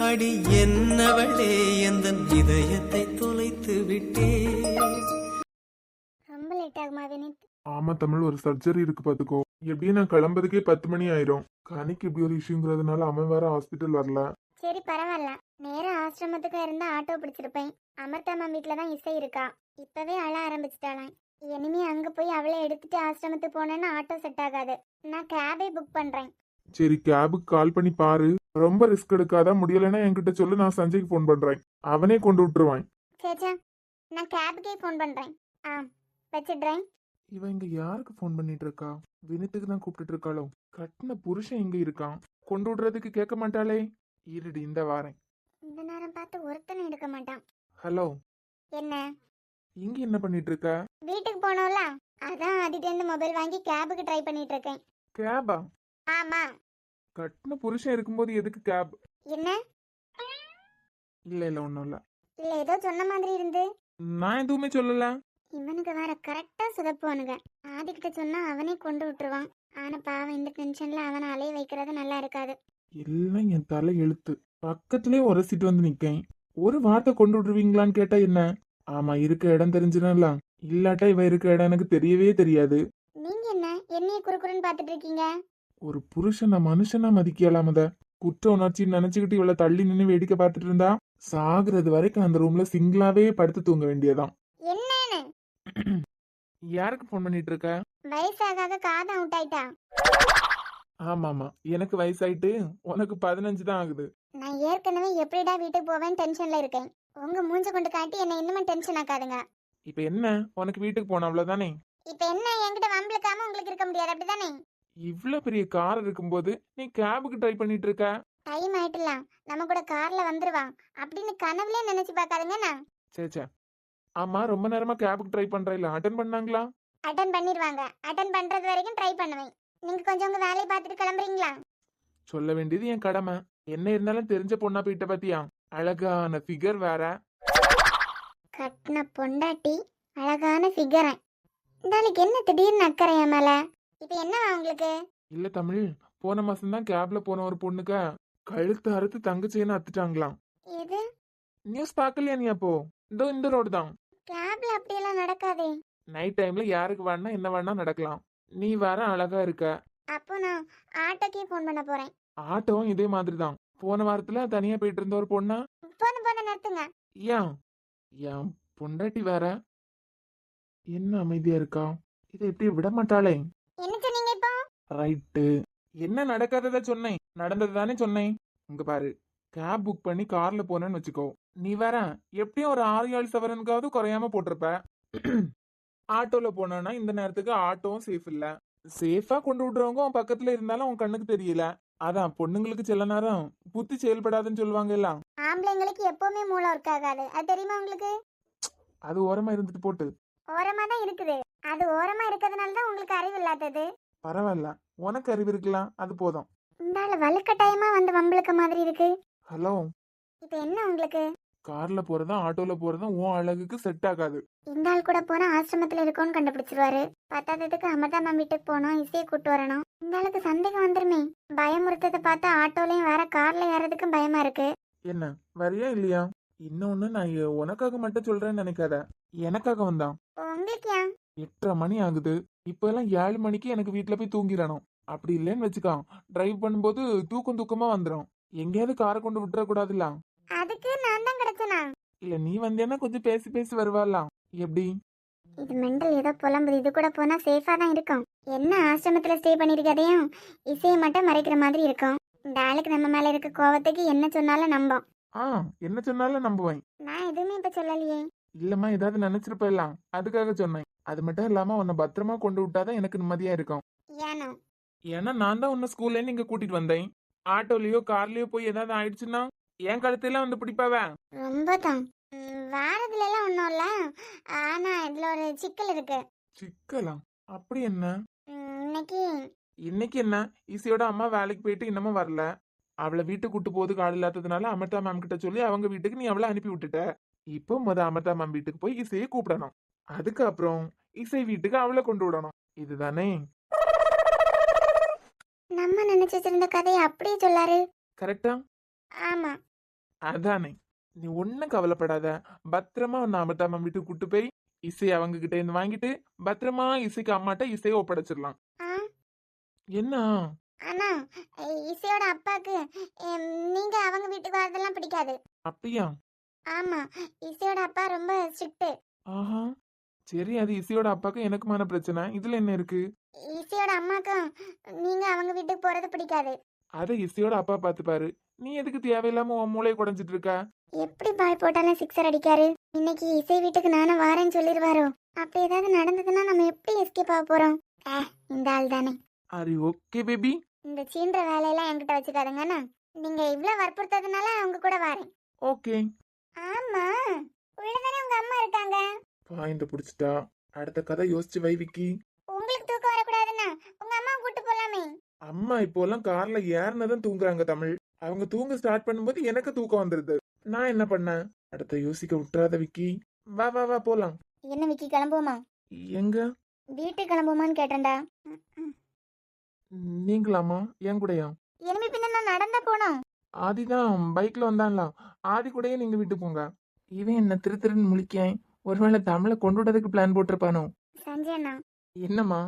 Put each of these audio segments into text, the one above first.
அடி என்னவளே எந்தன் இதயத்தை தொலைத்து விட்டே. ரொம்ப லேட் ஆகுமா வினித்? ஆமா தமிழ், ஒரு சர்ஜரி இருக்கு பாத்துக்கோ. எப்படியும் நான் கிளம்புறதுக்கே 10 மணி ஆயிரும். கனிக்கு இப்படி ஒரு இஷ்யூங்கிறதுனால அவன் வேற ஹாஸ்பிட்டல் வரல. சரி பரவாயில்ல, நேரம் ஆசிரமத்துக்கு இருந்தா ஆட்டோ பிடிச்சிருப்பேன். அமர்த்தாமா வீட்டுல தான் இசை இருக்கா. இப்பவே அழ ஆரம்பிச்சிட்டாளாம். இனிமே அங்க போய் அவளை எடுத்துட்டு ஆசிரமத்துக்கு போனேன்னா ஆட்டோ செட் ஆகாது. நான் கேபே புக் பண்றேன். சரி, கேபுக்கு கால் பண்ணி பாரு. ரொம்ப ரிஸ்க் எடுக்காத. முடியலைன்னா என்கிட்ட சொல்லு, நான் சஞ்சய்க்கு ஃபோன் பண்றேன். அவனே கொண்டு விட்டுருவான். சேச்சா, நான் கேபுக்கே ஃபோன் பண்றேன். வச்சிடுறேன். இவன் இங்க யாருக்கு ஃபோன் பண்ணிட்டு இருக்கா? வினித்துக்கு தான் கூப்பிட்டு இருக்காளோ? கட்டின புருஷன் இங்க இருக்கான், கொண்டு விடுறதுக்கு கேட்க மாட்டாளே. இருடி, இந்த வாரேன். இந்த நேரம் பார்த்து ஒருத்தனை எடுக்க மாட்டான். ஹலோ, என்ன? இங்க என்ன பண்ணிட்டு இருக்க? வீட்டுக்கு போனோம்ல, அதான் ஆதிட்டேந்து மொபைல் வாங்கி கேபுக்கு ட்ரை பண்ணிட்டு இருக்கேன். கேபா? ஆமா. கட்டின புருஷன் இருக்கும்போது எதுக்கு கேப்? என்ன? இல்ல ஒண்ணும் இல்ல. இல்ல ஏதோ சொன்ன மாதிரி இருந்து. நான் எதுவுமே சொல்லல. இவனுக்கு வேற கரெக்டா சுதப்புவானுங்க. ஆதிக்கிட்ட சொன்னா அவனே கொண்டு விட்டுருவான். ஆனா பாவம், இந்த டென்ஷன்ல அவனை அலைய வைக்கிறது நல்லா இருக்காது. எல்லாம் என் தலை எழுத்து. பக்கத்துலயே உரசிட்டு வந்து நிக்கேன். ஒரு வார்த்தை கொண்டு விட்டுருவீங்களான்னு கேட்டா என்ன? ஆமா, இருக்க இடம் தெரிஞ்சிடல. இல்லாட்டா இவ இருக்க இடம் எனக்கு தெரியவே தெரியாது. நீங்க என்ன என்னைய குறுக்குறுன்னு பாத்துட்டு இருக்கீங்க? ஒரு புருஷனை மனுஷனா மதிக்கலாமத. குற்ற உணர்ச்சின்னு நினைச்சுக்கிட்டு இவ்வளவு தள்ளி நின்று வேடிக்கை பார்த்துட்டு இருந்தா சாகுறது வரைக்கும் அந்த ரூம்ல சிங்கிளாவே படுத்து தூங்க வேண்டியதான். என்னன்னு? யாருக்கு போன் பண்ணிட்டு இருக்க? வயசாக காது அவுட் ஆயிட்டா. ஆமாமா, எனக்கு வயசாயிட்டு உனக்கு 15 தான் ஆகுது. நான் ஏற்கனவே எப்படிடா வீட்டுக்கு போவேன் டென்ஷன்ல இருக்கேன். உங்க மூஞ்ச கொண்டு காட்டி என்ன இன்னுமே டென்ஷன் ஆக்காதுங்க. இப்ப என்ன, உனக்கு வீட்டுக்கு போன அவ்வளவுதானே? இப்ப என்ன, என்கிட்ட வம்பிழுக்காம உங்களுக்கு இருக்க முடியாது அப்படிதானே? இவ்வளவு பெரிய கார் இருக்கும்போது நீ கேபுக்கு ட்ரை பண்ணிட்டு இருக்க? டைம் ஆயிட்டுலாம், நம்ம கூட கார்ல வந்துருவான் அப்படின்னு கனவுலயே நினைச்சு பாக்காதுங்கண்ணா. சேச்சா, ஆமா, ரொம்ப நேரமா கேபுக்கு ட்ரை பண்ற, இல்ல அட்டன் பண்ணாங்களா? அட்டன் பண்ணிடுவாங்க. அட்டன் பண்றது வரைக்கும் ட்ரை பண்ணுவேன். நீங்க கொஞ்சம் உங்க வேலையை பார்த்துட்டு கிளம்புறீங்களா? சொல்ல வேண்டியது என் கடமை. என்ன இருந்தாலும் தெரிஞ்ச பொண்ணா போயிட்ட பாத்தியா? அழகான ஃபிகர் வேற. கட்டின பொண்டாட்டி, அழகான ஃபிகர். நாளைக்கு என்ன திடீர்னு அக்கறை என் மேல? இப்ப என்ன உங்களுக்கு? இல்ல தமிழ், போன மாசம் தான் கேப்ல போன ஒரு பொண்ணுக்கு கழுத்து அறுத்து தங்கச்சின்னு அத்துட்டாங்களாம். எது? நியூஸ் பாக்கலையா நீ? அப்போ இந்த ரோடு தான். கேப்ல அப்படியெல்லாம் நடக்காதே. நைட் டைம்ல யாருக்கு வேணா என்ன வேணா நடக்கலாம். நீ வேற அழகா இருக்க. அப்போ நான் ஆட்டோக்கே ஃபோன் பண்ண போறேன். ஆட்டோவும் இதே மாதிரி தான். போன வாரத்துல தனியா போயிட்டு இருந்த ஒரு பொண்ணா. போதும் நிறுத்துங்க. ஏன் என் பொண்டாட்டி வேற என்ன அமைதியா இருக்கா? இதை எப்படி விட மாட்டாளே? என்ன சொன்னீங்க இப்போ? ரைட்டு, என்ன நடக்காதத சொன்னேன், நடந்தது தானே சொன்னேன். இங்க பாரு, கேப் புக் பண்ணி கார்ல போனேன்னு வச்சுக்கோ. நீ வேற எப்படியும் ஒரு 6-7 சவரனுக்காவது குறையாம போட்டிருப்ப. ஆட்டோல போனா இந்த நேரத்துக்கு ஆட்டோவும் சேஃப் இல்ல. சேஃபா கொண்டு விடுறவங்க உன் பக்கத்துல இருந்தாலும் உன் கண்ணுக்கு தெரியல. அதான் பொண்ணுங்களுக்கு சில நேரம் புத்தி செயல்படாதுன்னு சொல்லுவாங்க எல்லாம். ஆம்பளைங்களுக்கு எப்பவுமே மூளை ஒர்க் ஆகாது, அது தெரியுமா உங்களுக்கு? அது ஓரமா இருந்துட்டு போட்டு. ஓரமா தான் இருக்குது. அது ஓரமா இருக்கிறதுனால தான் உங்களுக்கு அறிவு இல்லாதது. பரவாயில்ல, உனக்கு அறிவு இருக்கலாம், அது போதும். இந்த ஆளு வலுக்கட்டாயமா வந்து வம்பளுக்க மாதிரி இருக்கு. ஹலோ, இப்ப என்ன உங்களுக்கு? கார்ல போறதும் ஆட்டோல போறதும் உன் அழகுக்கு செட் ஆகாது. இந்த ஆள் கூட போனா ஆசிரமத்துல இருக்கோன்னு கண்டுபிடிச்சிருவாரு. பத்தாததுக்கு அமர்தா மேம் வீட்டுக்கு போனோம், இசையை கூட்டு வரணும். இந்த ஆளுக்கு சந்தேகம் வந்துருமே. பயமுறுத்ததை பார்த்தா ஆட்டோலயும் வேற கார்ல ஏறதுக்கும் பயமா இருக்கு. என்ன, வரியா இல்லையா? இன்னொன்னு, நான் உனக்காக மட்டும் சொல்றேன்னு நினைக்காத, எனக்காக வந்தான். உங்களுக்கு ஏன்? 8:30 மணி ஆகுது. இப்ப எல்லாம் 7 மணிக்கு எனக்கு வீட்டுல போய் தூங்கிடணும். அப்படி இல்லைன்னு வச்சுக்கான், டிரைவ் பண்ணும்போது தூக்கமா வந்துடும். எங்கேயாவது காரை கொண்டு விட்டுற கூடாதுல்ல? அதுக்கு நான் தான் கிடைச்சனா? இல்ல, நீ வந்தேன்னா கொஞ்சம் பேசி பேசி வருவாலாம். எப்படி? இது மெண்டல் ஏதோ புலம்புது. இது கூட போனா சேஃபா தான் இருக்கும். என்ன ஆசிரமத்துல ஸ்டே பண்ணிருக்கதையும் இசையை மட்டும் மறைக்கிற மாதிரி இருக்கும். இந்த ஆளுக்கு நம்ம மேல இருக்க கோவத்துக்கு என்ன சொன்னாலும் நம்பும். என்ன சொன்னாலும் நம்புவேன். நான் எதுவுமே இப்ப சொல்லலையே. இல்லம்மா, ஏதாவது நினைச்சிருப்பலாம், அதுக்காக சொன்னேன். அது மட்டும் இல்லாம உன்னை பத்திரமா கொண்டு விட்டாதான் எனக்கு நிம்மதியா இருக்கும். ஏனோ? ஏன்னா நான் தான் உன்னை ஸ்கூல்ல இருந்து இங்க கூட்டிட்டு வந்தேன். ஆட்டோலயோ கார்லயோ போய் ஏதாவது ஆயிடுச்சுன்னா என் கழுத்தையெல்லாம் வந்து பிடிப்பாவ. ரொம்ப தான். வாரத்துல எல்லாம் ஒன்றும் இல்ல. ஆனா இதுல ஒரு சிக்கல் இருக்கு. சிக்கலாம்? அப்படி என்ன? இன்னைக்கு இன்னைக்கு என்ன? ஈஸியோட அம்மா வேலைக்கு போயிட்டு இன்னமும் வரல. அவளை வீட்டுக்கு கூட்டு போறதுக்கு ஆள் இல்லாததுனால அமிர்தா மேம் கிட்ட சொல்லி அவங்க வீட்டுக்கு நீ அவளை அனுப்பி விட்டுட்ட. இப்போ அமிர்தா மேம் வீட்டுக்கு போய் இசையை கூப்பிடணும். அதுக்கப்புறம் இசை வீட்டுக்கு அவளை கொண்டு விடணும். இதுதானே? நம்ம நினைச்சிட்டு இருந்த கதையை அப்படியே சொல்லாரு. கரெக்டா? ஆமா. அதானே, நீ ஒன்னும் கவலைப்படாத. பத்திரமா உன்னை அமிர்தாம வீட்டுக்கு கூட்டு போய் இசை அவங்க கிட்ட இருந்து வாங்கிட்டு பத்திரமா இசைக்கு அம்மாட்ட இசையை ஒப்படைச்சிடலாம். ஆ என்ன? ஆனா இசையோட அப்பாக்கு நீங்க அவங்க வீட்டுக்கு வரதெல்லாம் பிடிக்காது. அப்படியா? ஆமா, இசையோட அப்பா ரொம்ப ஸ்ட்ரிக்ட். ஆஹா, சரி, அது இசையோட அப்பாக்கு எனக்குமான பிரச்சனை, இதுல என்ன இருக்கு? இசையோட அம்மாக்கும் நீங்க அவங்க வீட்டுக்கு போறது பிடிக்காது. அதை இசையோட அப்பா பாத்துப்பாரு. நீ எதுக்கு தேவையில்லாம உன் மூளையை குடைஞ்சிட்டு இருக்க? எப்படி பால் போட்டாலும் சிக்ஸர் அடிக்காரு. இன்னைக்கு இசை வீட்டுக்கு நானும் வாரேன்னு சொல்லிடுவாரோ? அப்படி ஏதாவது நடந்ததுன்னா நம்ம எப்படி எஸ்கேப் ஆக போறோம்? இந்த ஆள் தானே. அது ஓகே பேபி. இந்த சீன்ற வேலையெல்லாம் என்கிட்ட வச்சுக்காதுங்கண்ணா. நீங்க இவ்வளவு வற்புறுத்ததுனால அவங்க கூட வாரேன். ஓகே. ஆமா, உள்ளதானே உங்க அம்மா இருக்காங்க. பாயிண்ட் புடிச்சிட்டா. அடுத்த கதை யோசிச்சு வை விக்கி. உங்களுக்கு தூக்கம் வரக்கூடாதுன்னா உங்க அம்மா கூட்டு போலாமே. அம்மா இப்போலாம் கார்ல ஏறினதும் தூங்குறாங்க தமிழ். அவங்க தூங்க ஸ்டார்ட் பண்ணும்போது எனக்கு தூக்கம் வந்துருது. நான் என்ன பண்ணேன்? அடுத்த யோசிக்க விட்டுறாத விக்கி. வா வா வா போலாம். என்ன விக்கி, கிளம்புவோமா? எங்க? வீட்டுக்கு கிளம்புவோமான்னு கேட்டேன்டா. நீங்களாமா? என் கூடயா? இனிமே பின்ன நான் நடந்தா போனோம். ஆதிதான் பைக்ல வந்தான்லாம். ஆதி கூடயே நீங்க வீட்டு போங்க. இவன் என்ன திரு திருன்னு முழிக்கேன். ஒருவேளை தமிழை கொண்டு விடுறதுக்கு பிளான் போட்டிருப்பானோ? சஞ்சய் அண்ணா, என்னம்மா?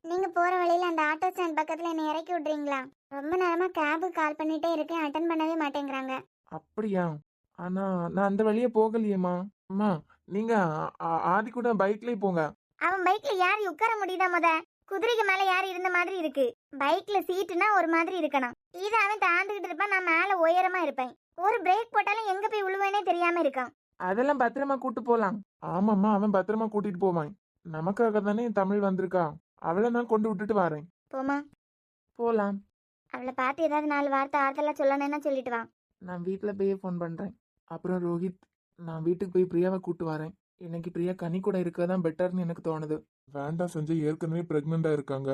நீங்க போற வழியில அந்த ஆட்டோ ஸ்டாண்ட் பக்கத்துல என்ன இறக்கி விடுறீங்களா? ரொம்ப நேரமா கேபுக்கு கால் பண்ணிட்டே இருக்கேன், அட்டன் பண்ணவே மாட்டேங்கிறாங்க. அப்படியா? ஆனா நான் அந்த வழியே போகலையேம்மா. அம்மா, நீங்க ஆதி கூட பைக்லயே போங்க. அவன் பைக்ல யாரு உட்கார முடியுதா? குதிரைக்கு மேல யாரு இருந்த மாதிரி இருக்கு. பைக்ல சீட்டுனா ஒரு மாதிரி இருக்கணும். இத அவன் தாண்டுகிட்டு இருப்பான், நான் மேல உயரமா இருப்பேன். ஒரு பிரேக் போட்டாலும் எங்க போய் விழுவேனே தெரியாம இருக்கான். அதெல்லாம் பத்திரமா கூட்டு போலாம். ஆமாம்மா, அவன் பத்திரமா கூட்டிட்டு போவான். நமக்காக தானே தமிழ் வந்திருக்கா. அவளை நான் கொண்டு விட்டுட்டு வரேன். போமா, போலாம். அவளை பார்த்து ஏதாவது 4 வார்த்தை ஆறுதலா சொல்லணும்னா சொல்லிட்டு வா. நான் வீட்டுல போய் ஃபோன் பண்றேன். அப்புறம் ரோஹித், நான் வீட்டுக்கு போய் பிரியாவை கூட்டு வரேன். இன்னைக்கு பிரியா கனி கூட இருக்கதான் பெட்டர்னு எனக்கு தோணுது. வேண்டாம் சஞ்சய், ஏற்கனவே பிரெக்னெண்டா இருக்காங்க.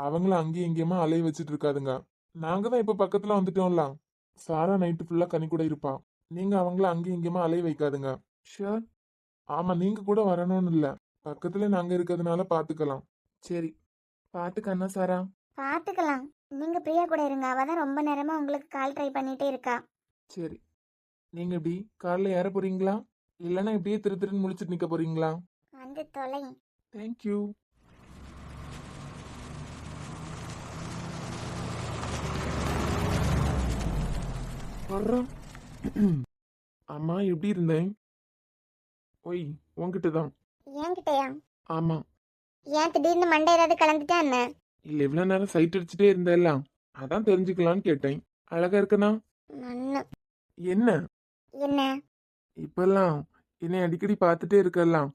அவங்கள அங்கேயும் இங்கேயுமா அலைய வச்சுட்டு இருக்காதுங்க. நாங்க தான் இப்ப பக்கத்துல வந்துட்டோம்ல. சாரா நைட்டு ஃபுல்லா கனி கூட இருப்பா. நீங்க அவங்கள அங்கேயும் இங்கேயுமா அலைய வைக்காதுங்க. ஷூர்? ஆமா, நீங்க கூட வரணும்னு இல்ல, பக்கத்துல நாங்க இருக்கிறதுனால பாத்துக்கலாம். சரி, பாத்துக்கண்ணா சாரா. பாத்துக்கலாம், நீங்க பிரியா கூட இருங்க. அவதான் ரொம்ப நேரமா உங்களுக்கு கால் ட்ரை பண்ணிட்டே இருக்கா. சரி, நீங்க எப்படி கார்ல ஏற போறீங்களா, இல்லைன்னா இப்படியே திரு திருன்னு முழிச்சிட்டு நிக்க போறீங்களா? வந்து தொலை. தேங்க்யூ. அம்மா, எப்படி இருந்தேன்? ஒய், உன்கிட்ட தான். என்கிட்டயா? ஆமா. ஏன் திடீர்னு மண்டை ஏதாவது கலந்துட்டா என்ன? இல்ல, இவ்வளவு நேரம் சைட் அடிச்சுட்டே இருந்தேல்லாம், அதான் தெரிஞ்சுக்கலான்னு கேட்டேன். அழகா இருக்கனா? மண்ணு. என்ன என்ன? இப்பெல்லாம் என்னை அடிக்கடி பார்த்துட்டே இருக்கலாம்.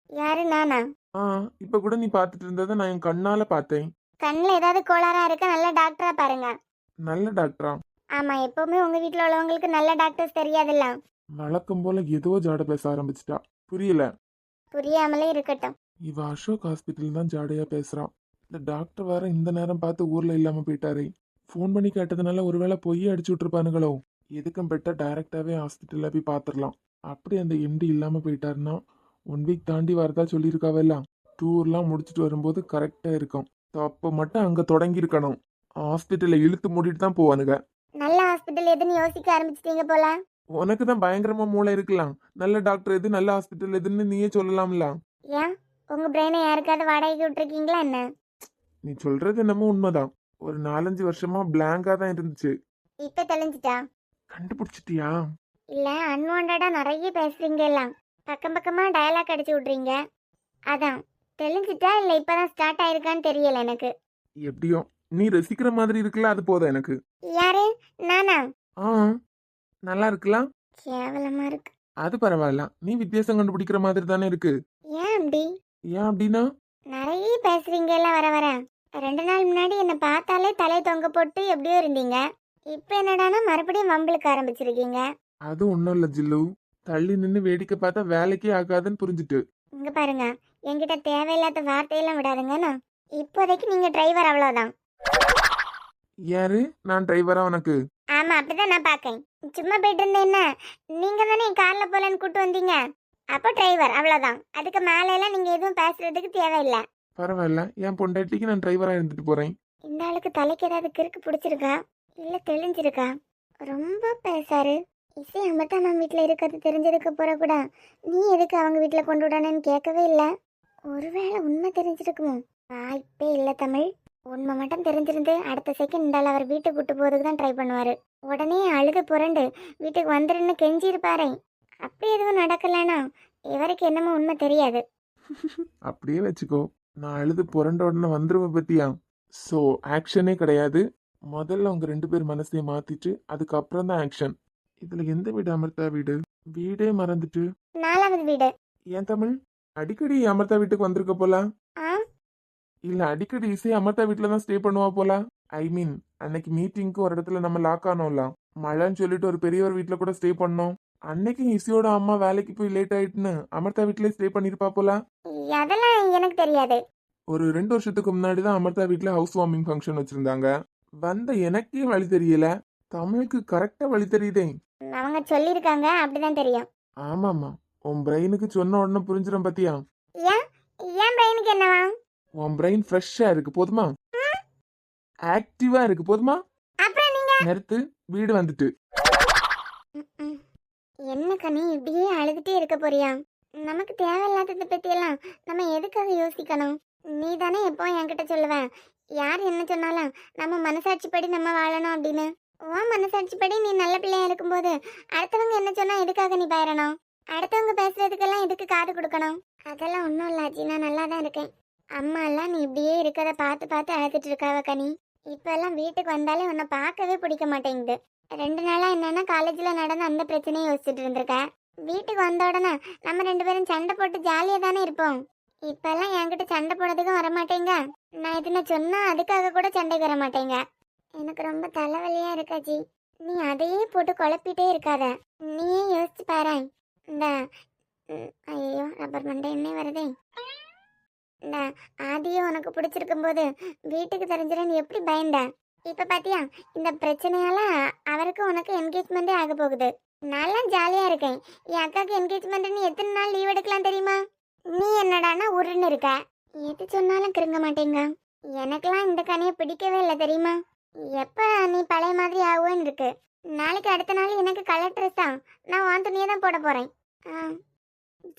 யாரு, நானா? ஆ, இப்ப கூட நீ பார்த்துட்டு இருந்ததை நான் என் கண்ணால பார்த்தேன். கண்ணுல ஏதாவது கோளாறா இருக்க நல்ல டாக்டரா பாருங்க. நல்ல டாக்டரா? ஆமா, எப்பவுமே உங்க வீட்ல உள்ளவங்களுக்கு நல்ல டாக்டர்ஸ் தெரியாதுல்ல. வழக்கம் போல ஏதோ ஜாட பேச ஆரம்பிச்சிட்டா. புரியல. புரியாமலே இருக்கட்டும். இவ அசோக் ஹாஸ்பிட்டல் தான் ஜாடையா பேசுறான். இந்த டாக்டர் வேற இந்த நேரம் பார்த்து ஊர்ல இல்லாம போயிட்டாரே. ஃபோன் பண்ணி கேட்டதுனால ஒருவேளை பொய்யே அடிச்சு விட்டுருப்பானுங்களோ. எதுக்கும் பெட்டர் டைரக்டாவே ஹாஸ்பிட்டல்ல போய் பாத்துரலாம். அப்படி அந்த எம்டி இல்லாம போயிட்டாருன்னா 1 வீக் தாண்டி வரதா சொல்லியிருக்காவெல்லாம். டூர்லாம் முடிச்சுட்டு வரும்போது கரெக்டா இருக்கும். அப்போ மட்டும் அங்க தொடங்கி இருக்கணும். ஹாஸ்பிட்டல்ல இழுத்து மூடிட்டு தான் போவானுங்க. நல்ல ஹாஸ்பிட்டல் எதுன்னு யோசிக்க ஆரம்பிச்சிட்டீங்க போல. உனக்கு தான் பயங்கரமா மூளை இருக்கலாம். நல்ல டாக்டர் எது, நல்ல ஹாஸ்பிட்டல் எதுன்னு நீயே சொல்லலாம்ல. ஏன் உங்க பிரெயினை யாருக்காவது வாடகைக்கு விட்டுருக்கீங்களா என்ன? நீ சொல்றது என்னமோ உண்மைதான். ஒரு 4-5 வருஷமா பிளாங்கா தான் இருந்துச்சு. இப்ப தெளிஞ்சிட்டா? கண்டுபிடிச்சிட்டியா? இல்ல, அன்வான்டா நிறைய பேசுறீங்க எல்லாம். பக்கம் பக்கமா டயலாக் அடிச்சு விட்றீங்க. அதான் தெளிஞ்சிட்டா இல்ல இப்பதான் ஸ்டார்ட் ஆயிருக்கான்னு தெரியல எனக்கு. எப்படியோ நீ ரசிக்கிற மாதிரி இருக்குல்ல, அது போதும் எனக்கு. யாரு, நானா? ஆ, நல்லா இருக்கலாம். கேவலமா இருக்கு. அது பரவாயில்ல, நீ வித்தியாசம் கண்டுபிடிக்கிற மாதிரி தானே இருக்கு. ஏன் அப்படி? ஏன் அப்படின்னா? நிறைய பேசுறீங்க எல்லாம் வர வர. 2 நாள் முன்னாடி என்ன பார்த்தாலே தலை தொங்க போட்டு எப்படியோ இருந்தீங்க. இப்ப என்னடானா மறுபடியும் வம்பளுக்கு ஆரம்பிச்சிருக்கீங்க. அது ஒண்ணும் இல்ல ஜில்லு, தள்ளி நின்னு வேடிக்கை பார்த்தா வேலைக்கே ஆகாதுன்னு புரிஞ்சுட்டு. இங்க பாருங்க, என்கிட்ட தேவையில்லாத வார்த்தையெல்லாம் விடாதுங்கண்ணா. இப்போதைக்கு நீங்க டிரைவர், அவ்வளவுதான். யாரு? நான் டிரைவரா உனக்கு? ஆமா, அப்படிதான் நான் பாக்கேன். சும்மா போயிட்டு இருந்தேன் என்ன, நீங்க தானே என் கார்ல போலன்னு கூட்டு வந்தீங்க. அப்போ டிரைவர், அவ்வளவுதான். அதுக்கு மேல எல்லாம் நீங்க எதுவும் பேசுறதுக்கு தேவையில்லை. பரவாயில்ல, என் பொண்டாட்டிக்கு நான் டிரைவரா இருந்துட்டு போறேன். இந்த ஆளுக்கு தலைக்கு ஏதாவது கிறுக்கு பிடிச்சிருக்கா இல்ல தெளிஞ்சிருக்கா? ரொம்ப பேசாரு. இசை அமர்த்தா மேம் வீட்டில் இருக்கிறது தெரிஞ்சதுக்கு அப்புறம் கூட நீ எதுக்கு அவங்க வீட்டில் கொண்டு விடணும்னு கேட்கவே இல்லை. ஒருவேளை உண்மை தெரிஞ்சிருக்குமோ? வாய்ப்பே இல்லை தமிழ். உண்மை மட்டும் தெரிஞ்சிருந்து அடுத்த செகண்ட் அவர் வீட்டுக்கு கூட்டு போறதுக்கு தான் ட்ரை பண்ணுவாரு. உடனே அழுது புரண்டு வீட்டுக்கு வந்துருன்னு கெஞ்சிருப்பாரே. அப்படி எதுவும் நடக்கலனா இவருக்கு என்னமோ உண்மை தெரியாது. அப்படியே வச்சுக்கோ. நான் அழுது புரண்ட உடனே வந்துருவேன் பத்தியா. ஸோ ஆக்ஷனே கிடையாது. முதல்ல அவங்க 2 பேர் மனசையும் மாத்திட்டு அதுக்கப்புறம் தான் ஆக்ஷன். இதுல எந்த வீடு அமிர்தா வீடு? வீடே மறந்துட்டு 4வது வீடு. ஏன் தமிழ் அடிக்கடி அமிர்தா வீட்டுக்கு வந்திருக்க போல? ஆ இல்ல அடிக்கடி இசை அமிர்தா வீட்டுல தான் ஸ்டே பண்ணுவா போல? ஐ மீன் அன்னைக்கு மீட்டிங்க்கு ஒரு இடத்துல நம்ம லாக் ஆனோம்ல, மழைன்னு சொல்லிட்டு ஒரு பெரியவர் வீட்டுல கூட ஸ்டே பண்ணோம். அன்னைக்கு இசையோட அம்மா வேலைக்கு போய் லேட் ஆயிட்டுன்னு அமிர்தா வீட்லயே ஸ்டே பண்ணிருப்பா போல. அதெல்லாம் எனக்கு தெரியாது. ஒரு 2 வருஷத்துக்கு முன்னாடி தான் அமிர்தா வீட்ல ஹவுஸ் வார்மிங் ஃபங்க்ஷன் வச்சிருந்தாங்க. வந்த எனக்கே வழி தெரியல. தமிழுக்கு கரெக்டா வழி தெரியுதே. அவங்க சொல்லியிருக்காங்க, அப்படிதான் தெரியும். ஆமாமா, உன் பிரெயினுக்கு சொன்ன உடனே புரிஞ்சிடும் பத்தியா. ஏன் ஏன் பையனுக்கு என்னவா? உன் பிரெயின் ஃப்ரெஷ்ஷா இருக்கு போதுமா, ஆக்டிவா இருக்கு போதுமா. அப்புறம் நீங்க நிறுத்து, வீடு வந்துட்டு. ம்ம். என்ன கனி இப்படியே அழுதுட்டே இருக்க போறியா? நமக்கு தேவையில்லாததை பத்தி எல்லாம் நம்ம எதுக்காக யோசிக்கணும்? நீ தானே எப்போ என்கிட்ட சொல்லுவேன், யார் என்ன சொன்னாலும் நம்ம மனசாட்சிப்படி நம்ம வாழணும் அப்படின்னு. உன் மனசாட்சிப்படி நீ நல்ல பிள்ளையா இருக்கும்போது அடுத்தவங்க என்ன சொன்னா எதுக்காக நீ பயறணும்? அடுத்தவங்க பேசுறதுக்கெல்லாம் எதுக்கு காது கொடுக்கணும்? அதெல்லாம் ஒன்றும் இல்லை ஆச்சி, நான் நல்லா தான் இருக்கேன். அம்மா எல்லாம் நீ இப்படியே இருக்கிறத பார்த்து பார்த்து அழுதுட்டு இருக்காவ கனி. இப்ப எல்லாம் வீட்டுக்கு வந்தாலே உன்னை பார்க்கவே பிடிக்க மாட்டேங்குது. 2 நாளா என்னன்னா காலேஜ்ல நடந்த அந்த பிரச்சனையை யோசிச்சுட்டு இருந்திருக்க. வீட்டுக்கு வந்த உடனே நம்ம 2 பேரும் சண்டை போட்டு ஜாலியா தானே இருப்போம். இப்ப எல்லாம் என்கிட்ட சண்டை போடுறதுக்கும் வரமாட்டேங்க. நான் எதுனா சொன்னா அதுக்காக கூட சண்டைக்கு வர மாட்டேங்க. எனக்கு ரொம்ப தலைவலியா இருக்காச்சி. நீ அதையே போட்டு குழப்பிட்டே இருக்காத. நீயே யோசிச்சு பாரு. இந்த ஐயோ ரப்பர் மண்டை என்ன வருதே. இந்த ஆதியோ உனக்கு பிடிச்சிருக்கும் போது வீட்டுக்கு தெரிஞ்சிடன்னு எப்படி பயந்த? இப்ப பாத்தியா, இந்த பிரச்சனையால அவருக்கு உனக்கு என்கேஜ்மெண்டே ஆக போகுது. நல்லா ஜாலியா இருக்கேன். என் அக்காக்கு என்கேஜ்மெண்ட் எத்தனை நாள் லீவ் எடுக்கலாம் தெரியுமா? நீ என்னடானா உருன்னு இருக்க. எது சொன்னாலும் கிருங்க மாட்டேங்க. எனக்கெல்லாம் இந்த கனியை பிடிக்கவே இல்லை தெரியுமா? எப்ப நீ பழைய மாதிரி ஆகுவேன்னு இருக்கு. நாளைக்கு அடுத்த நாள் எனக்கு கலர் ட்ரெஸ் தான். நான் உன் துணியை தான் போட போறேன்.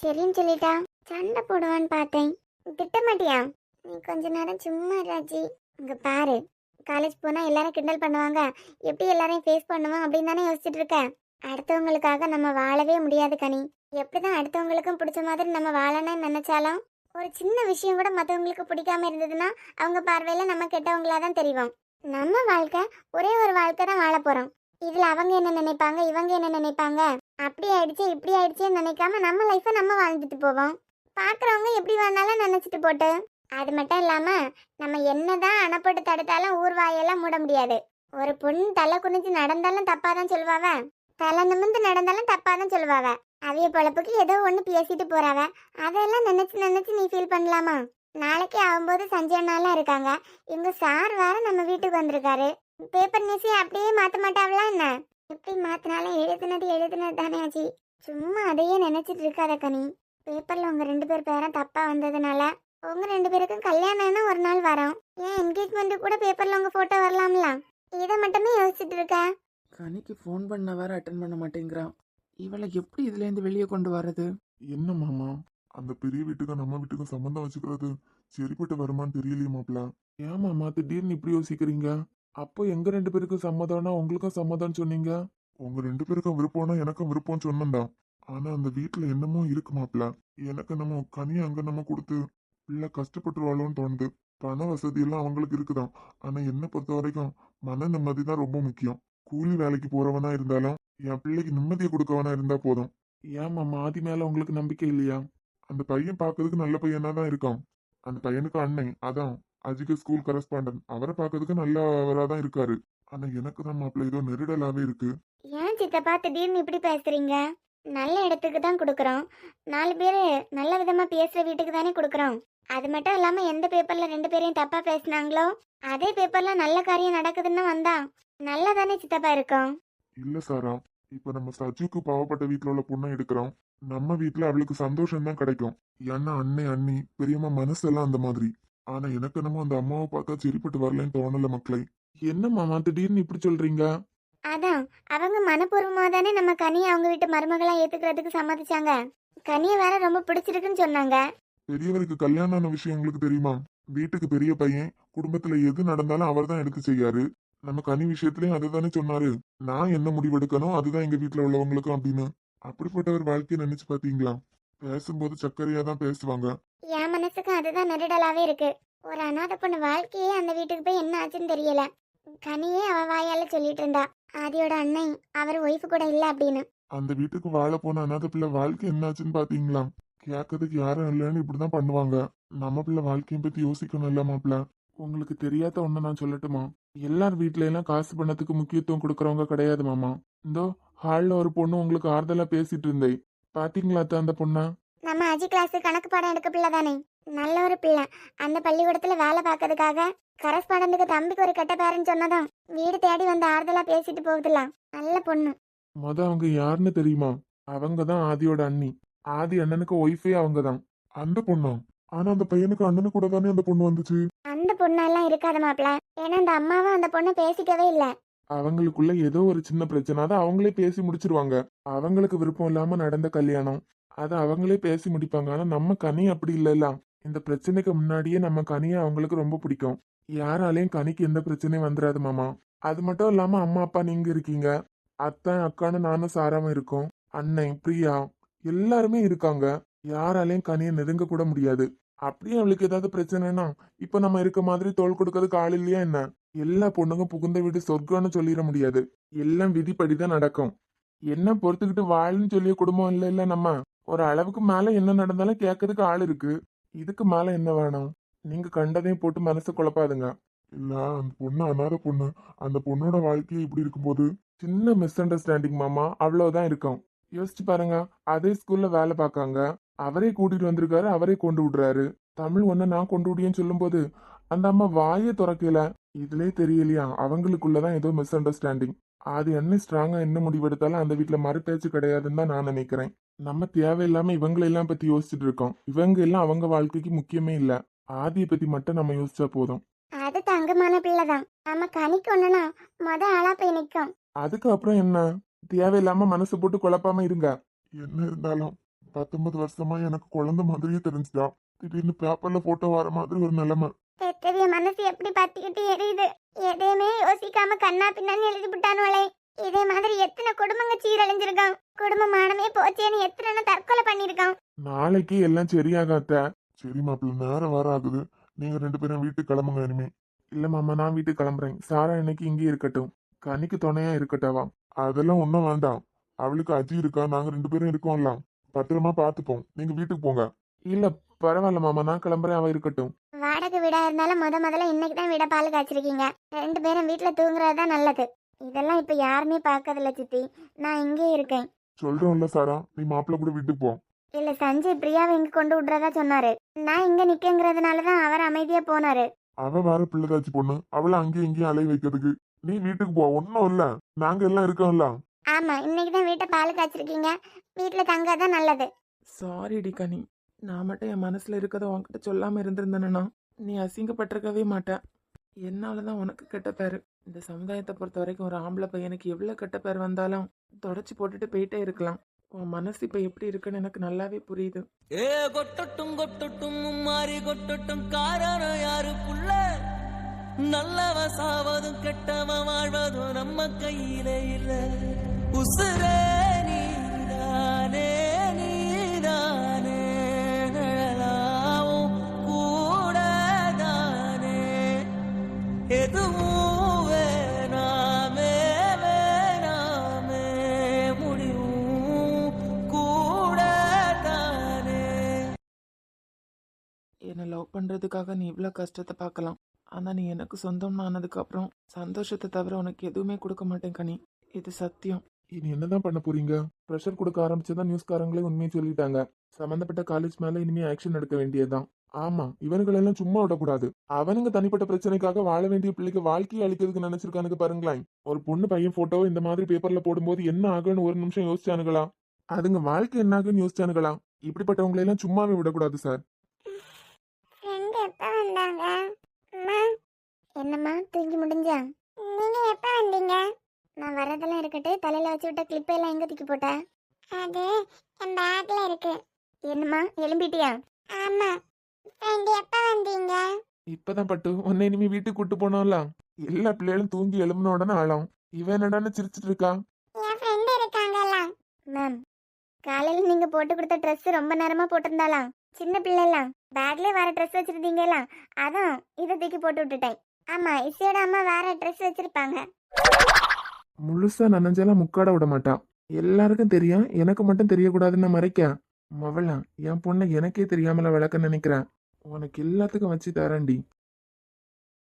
சரின்னு சொல்லிட்டா சண்டை போடுவான்னு பார்த்தேன். திட்ட மாட்டியா? நீ கொஞ்ச நேரம் சும்மா ராஜி. இங்க பாரு, காலேஜ் போனா எல்லாரும் கிண்டல் பண்ணுவாங்க, எப்படி எல்லாரையும் ஃபேஸ் பண்ணுவோம் அப்படின்னு தானே யோசிச்சுட்டு இருக்க. அடுத்தவங்களுக்காக நம்ம வாழவே முடியாது கனி. எப்படிதான் அடுத்தவங்களுக்கும் பிடிச்ச மாதிரி நம்ம வாழணும்னு நினைச்சாலும் ஒரு சின்ன விஷயம் கூட மற்றவங்களுக்கு பிடிக்காம இருந்ததுன்னா அவங்க பார்வையில நம்ம கெட்டவங்களா தான் தெரியும். நம்ம வாழ்க்கை ஒரே ஒரு வாழ்க்கை தான் வாழ போறோம். இதுல அவங்க என்ன நினைப்பாங்க, இவங்க என்ன நினைப்பாங்க, அப்படி ஆயிடுச்சு இப்படி ஆயிடுச்சுன்னு நினைக்காம நம்ம லைஃபை நம்ம வாழ்ந்துட்டு போவோம். பாக்குறவங்க எப்படி வேணாலும் நினைச்சிட்டு போட்டு. அது மட்டும் இல்லாம நம்ம என்னதான் அணப்பட்டு தடுத்தாலும் ஊர் வாயெல்லாம் மூட முடியாது. ஒரு பொண்ணு தலை குனிஞ்சு நடந்தாலும் தப்பாதான் சொல்லுவாவ, தலை நிமிந்து நடந்தாலும் தப்பாதான் சொல்லுவாவ. அவைய பொழப்புக்கு ஏதோ ஒண்ணு பேசிட்டு போறாவ. அதெல்லாம் நினைச்சு நினைச்சு நீ ஃபீல் பண்ணலாமா? நாளைக்கு ஆகும்போது சஞ்சயனாலாம் இருக்காங்க. இங்க சார் வேற நம்ம வீட்டுக்கு வந்திருக்காரு. பேப்பர் நியூஸை அப்படியே மாத்த மாட்டாவலாம் என்ன? எப்படி மாத்தினாலும் எழுதுனது தானே ஆச்சு. சும்மா அதையே நினைச்சிட்டு இருக்காத கனி. பேப்பர்ல உங்க 2 பேர் பேரும் தப்பா வந்ததுனால உங்க 2 பேருக்கும் கல்யாணம்னா ஒரு நாள் வரும். ஏன் என்கேஜ்மெண்ட் கூட பேப்பர்ல உங்க போட்டோ வரலாம்ல? இதை மட்டுமே யோசிச்சுட்டு இருக்க. கனிக்கு ஃபோன் பண்ண வேற அட்டன் பண்ண மாட்டேங்கிறான். இவளை எப்படி இதுல இருந்து வெளியே கொண்டு வர்றது? என்ன மாமா, அந்த பெரிய வீட்டுக்கும் நம்ம வீட்டுக்கும் சம்மந்தம் வச்சுக்கிறது சரிப்பட்டு வருமான்னு தெரியலையே மாப்ள. ஏன் மாமா திடீர்னு இப்படி யோசிக்கிறீங்க? அப்போ எங்க 2 பேருக்கும் சம்மதம்னா உங்களுக்கும் சம்மதம்னு சொன்னீங்க. உங்க 2 பேருக்கும் விருப்பம்னா எனக்கும் விருப்பம் சொன்னதான். ஆனா அந்த வீட்டுல என்னமோ இருக்கு மாப்ள. எனக்கு நம்ம கனி அங்க நம்ம கொடுத்து பிள்ளை கஷ்டப்பட்டுருவாளோன்னு தோணுது. பண வசதி எல்லாம் அவங்களுக்கு இருக்குதான். ஆனா என்ன பொறுத்த வரைக்கும் மன நிம்மதி தான் ரொம்ப முக்கியம். கூலி வேலைக்கு போறவனா இருந்தாலும் என் பிள்ளைக்கு நிம்மதியை கொடுக்கவனா இருந்தா போதும். ஏமா மாதி மேல உங்களுக்கு நம்பிக்கை இல்லையா? அந்த பையன் பார்க்கறதுக்கு நல்ல பையனா தான் இருக்கான். அந்த பையனுக்கு அண்ணன் அதான் அஜிக ஸ்கூல் கரஸ்பாண்டன்ட், அவரை பார்க்கறதுக்கு நல்லவரா தான் இருக்காரு. ஆனா எனக்கு தான் மாப்பிள்ள ஏதோ நெருடலாவே இருக்கு. ஏன் சித்தப்பா திடீர்னு இப்படி பேசுறீங்க? நல்ல இடத்துக்கு தான் கொடுக்குறோம். 4 பேர் நல்ல விதமா பேசுற வீட்டுக்கு தானே கொடுக்குறோம். அது மட்டும் இல்லாம எந்த பேப்பர்ல 2 பேரையும் தப்பா பேசினாங்களோ அதே பேப்பர்ல நல்ல காரியம் நடக்குதுன்னு வந்தா நல்லா தானே சித்தப்பா இருக்கும். இல்ல சாரா, இப்ப நம்ம சஜுக்கு பாவப்பட்ட வீட்டுல உள்ள பொண்ணை எடுக்கிறோம். நம்ம வீட்டுல அவளுக்கு சந்தோஷம் தான் கிடைக்கும். ஏன்னா அண்ணி பெரியம்மா மனசெல்லாம் அந்த மாதிரி. ஆனா எனக்கு என்னமோ அந்த அம்மாவை பார்த்தா சரிப்பட்டு வரலன்னு தோணல மக்களே. என்ன மாமா திடீர்னு இப்படி சொல்றீங்க? அதான் அவங்க மனப்பூர்வமாக தானே நம்ம கனியை அவங்க வீட்டு மருமகளா ஏத்துக்கிறதுக்கு சம்மதிச்சாங்க. கனியை வேற ரொம்ப பிடிச்சிருக்குன்னு சொன்னாங்க. பெரியவருக்கு கல்யாணம் ஆன விஷயம் உங்களுக்கு தெரியுமா? வீட்டுக்கு பெரிய பையன், குடும்பத்துல எது நடந்தாலும் அவர் தான் எடுத்து செய்யாரு. நம்ம கனி விஷயத்திலயும் அதுதானே சொன்னாரு. நான் என்ன முடிவெடுக்கணும் அதுதான் எங்க வீட்டுல உள்ளவங்களுக்கும் அப்படின்னு. அப்படிப்பட்ட ஒரு வாழ்க்கையை நினைச்சு பாத்தீங்களா? பேசும்போது சர்க்கரையா தான் பேசுவாங்க. என் மனசுக்கு அதுதான் நெருடலாவே இருக்கு. ஒரு அனாதை பொண்ணு வாழ்க்கையே அந்த வீட்டுக்கு போய் என்ன ஆச்சுன்னு தெரியல. கனியே அவ வாயால சொல்லிட்டு இருந்தா ஆதியோட அண்ணன் அவர் ஒய்ஃபு கூட இல்ல அப்படின்னு. அந்த வீட்டுக்கு வாழ போன அனாதை பிள்ளை வாழ்க்கை என்னாச்சுன்னு பாத்தீங்களா? கேட்கறதுக்கு யாரும் இல்லைன்னு இப்படிதான் பண்ணுவாங்க. நம்ம பிள்ளை வாழ்க்கையை பத்தி யோசிக்கணும் இல்ல மாப்பிள்ள? உங்களுக்கு தெரியாத ஒண்ணு நான் சொல்லட்டுமா? எல்லார் வீட்ல எல்லாம் காசு பணத்துக்கு முக்கியத்துவம் கொடுக்கறவங்க கிடையாது மாமா. இந்தோ ஹால்ல ஒரு பொண்ணு உங்களுக்கு ஆறுதலா பேசிட்டு இருந்தேன், பாத்தீங்களா அத்தை அந்த பொண்ணா? நம்ம அஜி கிளாஸ் கணக்கு பாடம் எடுக்க பிள்ளை தானே, நல்ல ஒரு பிள்ளை. அந்த பள்ளிக்கூடத்துல வேலை பார்க்கறதுக்காக கரஸ்பாண்டன்ட்டுக்கு தம்பிக்கு ஒரு கெட்ட பேரன்னு சொன்னதும் வீடு தேடி வந்து ஆறுதலா பேசிட்டு போகுதுலாம். நல்ல பொண்ணு. அவங்க யாருன்னு தெரியுமா? அவங்க தான் ஆதியோட அண்ணி. ஆதி அண்ணனுக்கு ஒய்ஃபே அவங்க தான். அந்த பொண்ணா? ஆனா அந்த பையனுக்கு அண்ணனு கூட தானே அந்த பொண்ணு வந்துச்சு. அந்த பொண்ணெல்லாம் இருக்காத மாப்பிள்ள. ஏன்னா அந்த அம்மாவும் அந்த பொண்ணை பேசிக்கவே இல்லை. அவங்களுக்குள்ள ஏதோ ஒரு சின்ன பிரச்சனை, அதை அவங்களே பேசி முடிச்சிருவாங்க. அவங்களுக்கு விருப்பம் இல்லாம நடந்த கல்யாணம், அதை அவங்களே பேசி முடிப்பாங்க. ஆனா நம்ம கனி அப்படி இல்லைல்ல. இந்த பிரச்சனைக்கு முன்னாடியே நம்ம கனியை அவங்களுக்கு ரொம்ப பிடிக்கும். யாராலையும் கனிக்கு எந்த பிரச்சனையும் வந்துடாது மாமா. அது மட்டும் இல்லாம அம்மா அப்பா நீங்க இருக்கீங்க, அத்தை அக்கான்னு நானும் சாராம இருக்கோம், அண்ணன் பிரியா எல்லாருமே இருக்காங்க. யாராலையும் கனியை நெருங்க கூட முடியாது. அப்படியே அவளுக்கு ஏதாவது பிரச்சனைனா இப்ப நம்ம இருக்க மாதிரி தோல் கொடுக்கறதுக்கு ஆள் இல்லையா என்ன? எல்லா பொண்ணுங்க புகுந்த வீடு சொர்க்கம்னு சொல்லிட முடியாது. எல்லாம் விதிப்படிதான் நடக்கும். என்ன பொறுத்துக்கிட்டு வாழுன்னு சொல்லிய குடும்பம் இல்ல இல்ல நம்ம. ஒரு அளவுக்கு மேல என்ன நடந்தாலும் கேட்கறதுக்கு ஆள் இருக்கு. இதுக்கு மேல என்ன வேணும்? நீங்க கண்டதையும் போட்டு மனசு குழப்பாதுங்க. இல்ல அந்த பொண்ணு அனாதை பொண்ணு. அந்த பொண்ணோட வாழ்க்கையை இப்படி இருக்கும்போது சின்ன மிஸ் அண்டர்ஸ்டாண்டிங் மாமா, அவ்வளவுதான் இருக்கும். யோசிச்சு பாருங்க. அதே ஸ்கூல்ல வேலை பார்க்காங்க, அவரே கூட்டிட்டு வந்திருக்காரு, அவரே கொண்டு விடுறாரு. தமிழ் ஒண்ணு நான் கொண்டு விடியேன்னு சொல்லும் போது அந்த அம்மா வாயே திறக்கல. இதுலயே தெரியலையா அவங்களுக்குள்ளதான் ஏதோ மிஸ் அண்டர்ஸ்டாண்டிங். அது என்ன ஸ்ட்ராங்கா என்ன முடிவெடுத்தாலும் அந்த வீட்டுல மறுபேச்சு கிடையாதுன்னு தான் நான் நினைக்கிறேன். நம்ம தேவையில்லாம இவங்களெல்லாம் பத்தி யோசிச்சுட்டு இருக்கோம். இவங்க எல்லாம் அவங்க வாழ்க்கைக்கு முக்கியமே இல்ல. ஆதியை பத்தி மட்டும் நம்ம யோசிச்சா போதும். அது தங்கமான பிள்ளைதான். நம்ம கனிக்கு ஒண்ணுனா ஆளா போய் நிக்கும். அதுக்கு அப்புறம் என்ன? தேவையில்லாம மனசு போட்டு குழப்பாம இருங்க. என்ன இருந்தாலும் 19 வருஷமா எனக்கு குழந்தை மாதிரியே தெரிஞ்சுதா. திடீர்னு பேப்பர்ல போட்டோ வர மாதிரி ஒரு நிலைமை. பெற்றவிய மனசு எப்படி பத்திக்கிட்டு எரியுது. எதையுமே யோசிக்காம கண்ணா பின்னான்னு எழுதி விட்டானுவளே. இதே மாதிரி எத்தனை குடும்பங்க சீரழிஞ்சிருக்கான். குடும்ப மானமே போச்சேன்னு எத்தனை தற்கொலை பண்ணிருக்கான். நாளைக்கு எல்லாம் சரியாகாத்த. சரி மாப்பிள்ள, நேரம் வர ஆகுது. நீங்க 2 பேரும் வீட்டுக்கு கிளம்புங்க இனிமே. இல்ல மாமா, நான் வீட்டுக்கு கிளம்புறேன். சாரா இன்னைக்கு இங்கே இருக்கட்டும், கனிக்கு துணையா இருக்கட்டவா? அதெல்லாம் ஒன்றும் வேண்டாம். அவளுக்கு அஜி இருக்கா, நாங்க 2 பேரும் இருக்கோம்ல. பத்திரமா பார்த்துப்போம். நீங்க வீட்டுக்கு போங்க. இல்ல பரவாயில்ல மாமா, நான் கிளம்புறேன், அவ இருக்கட்டும். வாடகை வீடா இருந்தாலும் முதல்ல இன்னைக்கு தான் வீட பால் காய்ச்சிருக்கீங்க. 2 பேரும் வீட்டுல தூங்குறது தான் நல்லது. இதெல்லாம் இப்ப யாருமே பார்க்கறதில்ல சித்தி. நான் இங்கே இருக்கேன். சொல்றோம்ல சாரா, நீ மாப்பிள்ள கூட வீட்டுக்கு போ. இல்ல சஞ்சய் பிரியாவை இங்க கொண்டு விடுறதா சொன்னாரு. நான் இங்க நிக்கங்கிறதுனாலதான் அவர் அமைதியா போனாரு. அவ வேற பிள்ளைதாச்சு பொண்ணு, அவளை அங்கேயும் இங்கேயும் அலைய வைக்கிறதுக்கு. நீ வீட்டுக்கு போ, ஒன்னும் இல்ல. நாங்க எல்லாம் இருக்கோம்ல. ஆமா, இன்னைக்கு தான் வீட்டை பால் காய்ச்சிருக்கீங்க. வீட்டுல தங்காதான் நல்லது. சாரிடி கனி, நான் மட்டும் என் மனசுல இருக்கதை உன்கிட்ட சொல்லாம இருந்திருந்தேன்னா நீ அசிங்கப்பட்டிருக்கவே மாட்டேன். என்னாலதான் உனக்கு கெட்ட பேரு. இந்த சமுதாயத்தை பொறுத்த வரைக்கும் ஒரு ஆம்பளை பையனுக்கு எவ்வளவு கெட்ட பேர் வந்தாலும் தொடச்சி போட்டுட்டு போயிட்டே இருக்கலாம். உன் மனசு இப்ப எப்படி இருக்குன்னு எனக்கு நல்லாவே புரியுது. ஏ கொட்டட்டும் கொட்டட்டும் மாறி கொட்டட்டும், காரணம் யாரு புள்ள? நல்லவ சாவதும் கெட்டவன் வாழ்வதும் நம்ம கையில இல்ல. உசுரே நீதானே நீதானே, நிழலாவும் கூடதானே, எதுவும் வேணாமே வேணாமே, முடிவும் கூடதானே. என்னை லவ் பண்றதுக்காக நீ இவ்வளோ கஷ்டத்தை பார்க்கலாம். ஆனா நீ எனக்கு சொந்தம்னு ஆனதுக்கு அப்புறம் சந்தோஷத்தை தவிர உனக்கு எதுவுமே கொடுக்க மாட்டேன் கனி. இது சத்தியம். இனி என்னதான் பண்ண போறீங்க? ப்ரெஷர் கொடுக்க ஆரம்பிச்சதான் நியூஸ்காரங்களே உண்மையை சொல்லிட்டாங்க. சம்பந்தப்பட்ட காலேஜ் மேல இனிமே ஆக்ஷன் எடுக்க வேண்டியதுதான். ஆமா, இவனுங்களெல்லாம் சும்மா விடக்கூடாது. அவனுங்க தனிப்பட்ட பிரச்சனைக்காக வாழ வேண்டிய பிள்ளைக்கு வாழ்க்கையை அழிக்கிறதுக்கு நினைச்சிருக்கானுங்க பாருங்களேன். ஒரு பொண்ணு பையன் போட்டோவை இந்த மாதிரி பேப்பர்ல போடும்போது என்ன ஆகுன்னு ஒரு நிமிஷம் யோசிச்சானுங்களா? அதுங்க வாழ்க்கை என்ன ஆகுன்னு யோசிச்சானுங்களா? இப்படிப்பட்டவங்களை எல்லாம் சும்மாவே விடக்கூடாது சார். ஃப்ரெண்ட் எப்ப வந்தாங்க? அம்மா, என்னம்மா தூங்கி முடிஞ்சா? நீங்க எப்ப வந்தீங்க? நான் வரதெல்லாம் இருக்கட்டு, தலையில வச்சு விட்ட கிளிப் எல்லாம் எங்க தூக்கி போட்ட? அது என் பேக்ல இருக்கு. என்னம்மா எழும்பிட்டியா? ஆமா. ஃப்ரெண்ட் எப்ப வந்தீங்க? இப்பதான் பட்டு உன்னை இனிமே வீட்டுக்கு கூட்டு போனோம்ல, எல்லா பிள்ளைகளும் தூங்கி எழும்பின உடனே ஆளும். இவன் என்னடான்னு சிரிச்சிட்டு இருக்கா? என் ஃப்ரெண்ட் இருக்காங்கல்ல. மேம், காலையில நீங்க போட்டு கொடுத்த ட்ரெஸ் ரொம்ப நேரமா போட்டிருந்தாலாம். சின்ன பிள்ளைலாம் பேக்ல வேற ட்ரெஸ் வச்சிருந்தீங்களா, அதான் இதை தூக்கி போட்டு விட்டுட்டேன். ஆமா, இசையோட அம்மா வேற ட்ரெஸ் வச்சிருப்பாங்க. முழுசா நனைஞ்சாலும் முக்காட விட மாட்டான். எல்லாருக்கும் தெரியும், எனக்கு மட்டும் தெரியக்கூடாதுன்னு மறைக்க. மவளா, என் பொண்ணை எனக்கே தெரியாமல விளக்க நினைக்கிறேன். உனக்கு எல்லாத்துக்கும் வச்சு தரேன்டி.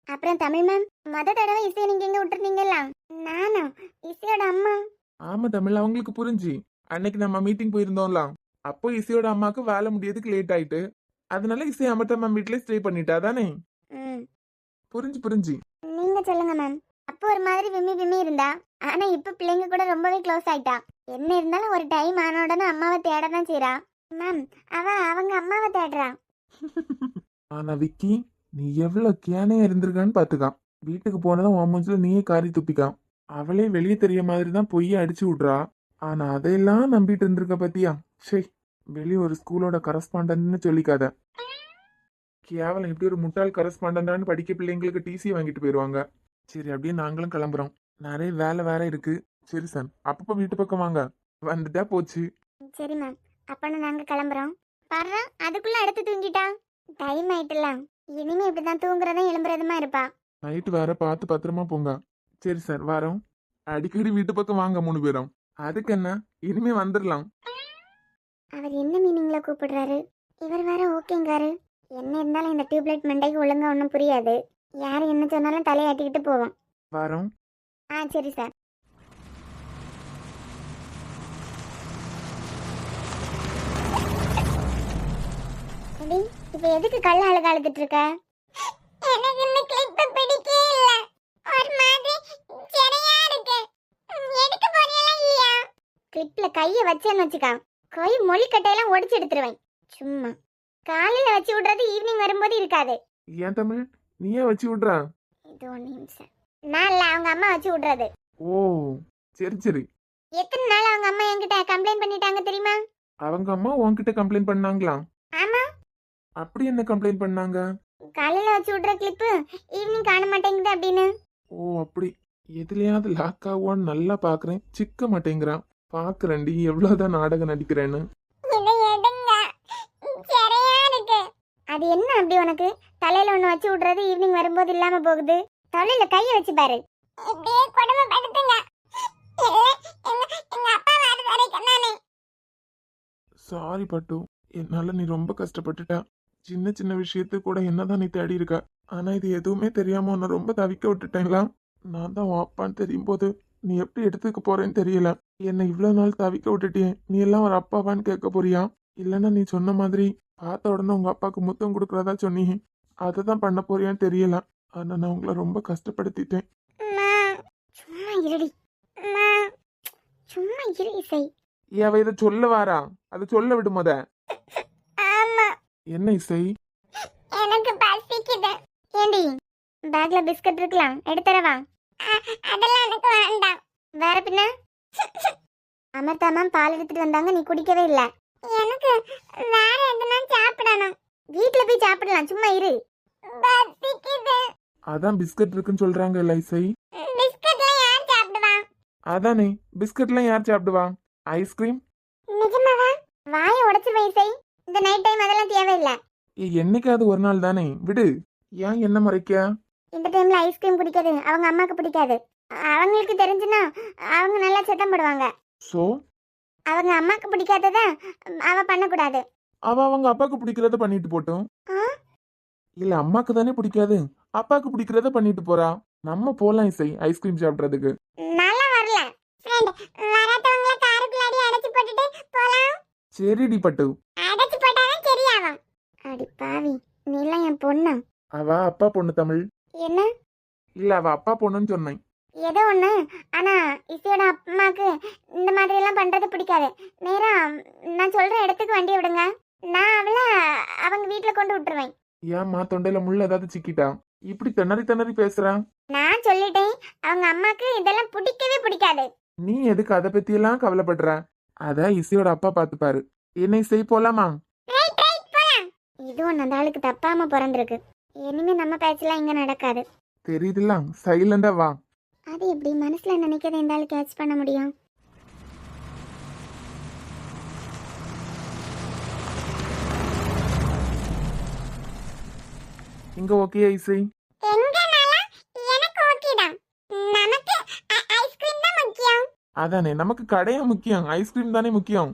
அப்புறம் தமிழ் மேம், தடவை இசையை நீங்க எங்க விட்டுருந்தீங்களா? நானா? இசையோட அம்மா. ஆமா தமிழ், அவங்களுக்கு புரிஞ்சு. அன்னைக்கு நம்ம மீட்டிங் போயிருந்தோம்ல, அப்போ இசையோட அம்மாக்கு வேலை முடியறதுக்கு லேட் ஆயிட்டு, அதனால இசை அமர்த்தம்மா வீட்ல ஸ்டே பண்ணிட்டா தானே. ம், புரிஞ்சு. நீங்க சொல்லுங்க மேம். அப்போ ஒரு மாதிரி விம்மி விம்மி இருந்தா, ஆனா இப்ப பிள்ளைங்க கூட ரொம்பவே க்ளோஸ் ஆயிட்டா. என்ன இருந்தாலும் ஒரு டைம் ஆன உடனே அம்மாவை தேடதான் செய்றா. மேம், அவங்க அம்மாவை தேடுறா. ஆனா விக்கி, நீ எவ்வளவு கேனையா இருந்திருக்கான்னு பாத்துக்கா. வீட்டுக்கு போனதும் உன் மூஞ்சில நீயே காரி துப்பிக்கா. அவளே வெளியே தெரிய மாதிரி தான் பொய்யை அடிச்சு விட்றா. ஆனா அதையெல்லாம் நம்பிட்டு இருந்திருக்க பத்தியா? சே, வெளியே ஒரு ஸ்கூலோட கரஸ்பாண்டன்ட்னு சொல்லிக்காத. கேவலம், இப்படி ஒரு முட்டாள் கரஸ்பாண்டன்டான்னு படிக்க பிள்ளைங்களுக்கு டிசி வாங்கிட்டு போயிடுவாங்க. சரி, அப்படியே நாங்களும் கிளம்புறோம். நிறைய வேலை வேற இருக்கு. சரி சார், அப்பப்போ வீட்டு பக்கம் வாங்க. வந்துட்டா போச்சு. சரி மேம், அப்பனா நாங்க கிளம்புறோம். பாரு, அதுக்குள்ள அடுத்து தூங்கிட்டா. டைம் ஆயிட்டுல, இனிமே இப்படிதான் தூங்குறதும் எழும்புறதுமா இருப்பா. நைட்டு வேற பார்த்து பத்திரமா போங்க. சரி சார், வரோம். அடிக்கடி வீட்டு பக்கம் வாங்க 3 பேரும். அதுக்கு என்ன, இனிமே வந்துடலாம். அவர் என்ன மீனிங்ல கூப்பிடுறாரு? இவர் வேற ஓகேங்காரு. என்ன இருந்தாலும் இந்த டியூப்லைட் மண்டைக்கு ஒழுங்கா ஒன்றும் புரியாது. யார் என்ன சொன்னாலும் தலையாட்டிக்கிட்டு போவோம். வரோம். சரி சார். அடி, இப்ப எதுக்கு கள்ள அழுக அழுதுட்டு இருக்க? எனக்கு இந்த கிளிப் பிடிக்கவே இல்ல. ஒரு மாதிரி சரியா இருக்கு. எடுக்க போறியல இல்லையா? கிளிப்ல கைய வச்சேன்னு வச்சுக்கா, கை மொழிக்கட்டையெல்லாம் ஒடிச்சு எடுத்துருவேன். சும்மா காலையில வச்சு விடுறது ஈவினிங் வரும்போது இருக்காது. ஏன் தமிழ், நீயே வச்சு விட்றா? இது 1 நிமிஷம். நான் இல்ல, அவங்க அம்மா வச்சு விடுறது. ஓ, சரி. எத்தனை நாள் அவங்க அம்மா என்கிட்ட கம்ப்ளைண்ட் பண்ணிட்டாங்க தெரியுமா? அவங்க அம்மா உன்கிட்ட கம்ப்ளைண்ட் பண்ணாங்களா? ஆமா, அப்படி என்ன கம்ப்ளைண்ட் பண்ணாங்க? காலையில வச்சு விடுற கிளிப்பு ஈவினிங் காண மாட்டேங்குது அப்படின்னு. ஓ அப்படி. எதுலயாவது லாக் ஆகுவான்னு நல்லா பாக்குறேன், சிக்க மாட்டேங்கிறான். பாக்குறேன்டி எவ்வளவுதான் நாடகம் நடிக்கிறேன்னு. அது என்ன அப்படி உனக்கு? தலையில ஒண்ணு வச்சு விடுறது ஈவினிங் வரும்போது இல்லாம போகுது. தலையில கைய வச்சு பாரு. இப்படியே கொடுமை படுத்துங்க. எங்க அப்பா வர வரைக்கும் நானே. சாரி பட்டு, என்னால நீ ரொம்ப கஷ்டப்பட்டுட்ட. சின்ன சின்ன விஷயத்துக்கு கூட என்னதான் நீ தேடி இருக்க. ஆனா இது எதுவுமே தெரியாம உன்னை ரொம்ப தவிக்க விட்டுட்டேன்லாம். நான் தான் வாப்பான்னு தெரியும் போது நீ எப்படி எடுத்துக்க போறேன்னு தெரியல. என்னை இவ்வளவு நாள் தவிக்க விட்டுட்டியே, நீ எல்லாம் ஒரு அப்பாவான்னு கேட்க போறியா? இல்லைன்னா நீ சொன்ன மாதிரி பார்த்த உடனே உங்க அப்பாவுக்கு முத்தம் கொடுக்கறதா சொன்னீங்க, அதை தான் பண்ண போறியான்னு தெரியல. ஆனா நான் உங்களை ரொம்ப கஷ்டப்படுத்திட்டேன். சும்மா இருடி. சும்மா இரு இசை. அவ இதை சொல்ல வாரா, அதை சொல்ல விடு முத. ஆமா, என்ன இசை? எனக்கு பசிக்குது. ஏண்டி, பேக்ல பிஸ்கட் இருக்கலாம், எடுத்துறவா? அதெல்லாம் எனக்கு வேண்டாம். வேற பின்ன? அமர்த்தாம பால் எடுத்துட்டு வந்தாங்க, நீ குடிக்கவே இல்ல. எனக்கு வேற எதுனா சாப்பிடணும். வீட்ல போய் சாப்பிடலாம், சும்மா இரு. பசிக்குது. அதான் பிஸ்கட் இருக்குன்னு சொல்றாங்க இல்ல இசை. பிஸ்கட்லாம் யார் சாப்பிடுவா? அதானே, பிஸ்கட்லாம் யார் சாப்பிடுவா? ஐஸ்கிரீம்? நிஜமாவா? வாயை உடைச்சிருவேன் இசை. இந்த நைட் டைம் அதெல்லாம் தேவையில்லை. என்னைக்காவது ஒரு நாள் தானே, விடு. ஏன் என்ன மறைக்க? இந்த டைம்ல ஐஸ்கிரீம் பிடிக்காது, அவங்க அம்மாக்கு பிடிக்காது. அவங்களுக்கு தெரிஞ்சுனா அவங்க நல்லா சத்தம் போடுவாங்க. சோ அவங்க அம்மாக்கு பிடிக்காதத அவ பண்ணக்கூடாது. அவ அவங்க அப்பாக்கு பிடிக்கிறத பண்ணிட்டு போட்டும். ஆ? இல்ல, அம்மாக்கு தானே பிடிக்காது, அப்பாக்கு பிடிக்கிறத பண்ணிட்டு போறா. நம்ம போலாம் இசை ஐஸ்கிரீம் சாப்பிடுறதுக்கு. நல்லா வரல ஃப்ரெண்ட், வராதவங்கள காருக்குள்ளாடி அடைச்சு போட்டுட்டு போலாம். சரிடி பட்டு. அடைச்சு போட்டாதான் சரியாகும். அடி பாவி, நீலாம் என் பொண்ணு. அவ அப்பா பொண்ணு தமிழ். என்ன? இல்ல, அவ அப்பா பொண்ணுன்னு சொன்னேன். ஏதோ ஒண்ணு. ஆனா இசையோட அம்மாக்கு இந்த மாதிரி எல்லாம் பண்றது பிடிக்காது. நேரா நான் சொல்ற இடத்துக்கு வண்டி விடுங்க, நான் அவளை அவங்க வீட்டுல கொண்டு விட்டுருவேன். ஏம்மா, தொண்டையில முள்ள ஏதாவது சிக்கிட்டா? இப்படி திணறி பேசுறா? நான் சொல்லிட்டேன், அவங்க அம்மாக்கு இதெல்லாம் பிடிக்கவே பிடிக்காது. நீ எதுக்கு அதை பத்தியெல்லாம் கவலைப்படுற? அத இசையோட அப்பா பார்த்துப்பாரு. என்ன இசை, போலாமா? ரைட் ரைட் போலாம். இதுவும் அந்த ஆளுக்கு தப்பாம பிறந்திருக்கு. இனிமே நம்ம பேச்செல்லாம் இங்க நடக்காது. தெரியுதுல, சைலண்டா வா. அது எப்படி மனசுல நினைக்கிறத இந்த ஆளு கேட்ச் பண்ண முடியும்? இங்க ஓகே இசை? எங்கனாலும் எனக்கு ஓகே தான். நமக்கு ஐஸ்கிரீம் தான் முக்கியம். அதானே, நமக்கு கடையா முக்கியம், ஐஸ்கிரீம் தானே முக்கியம்.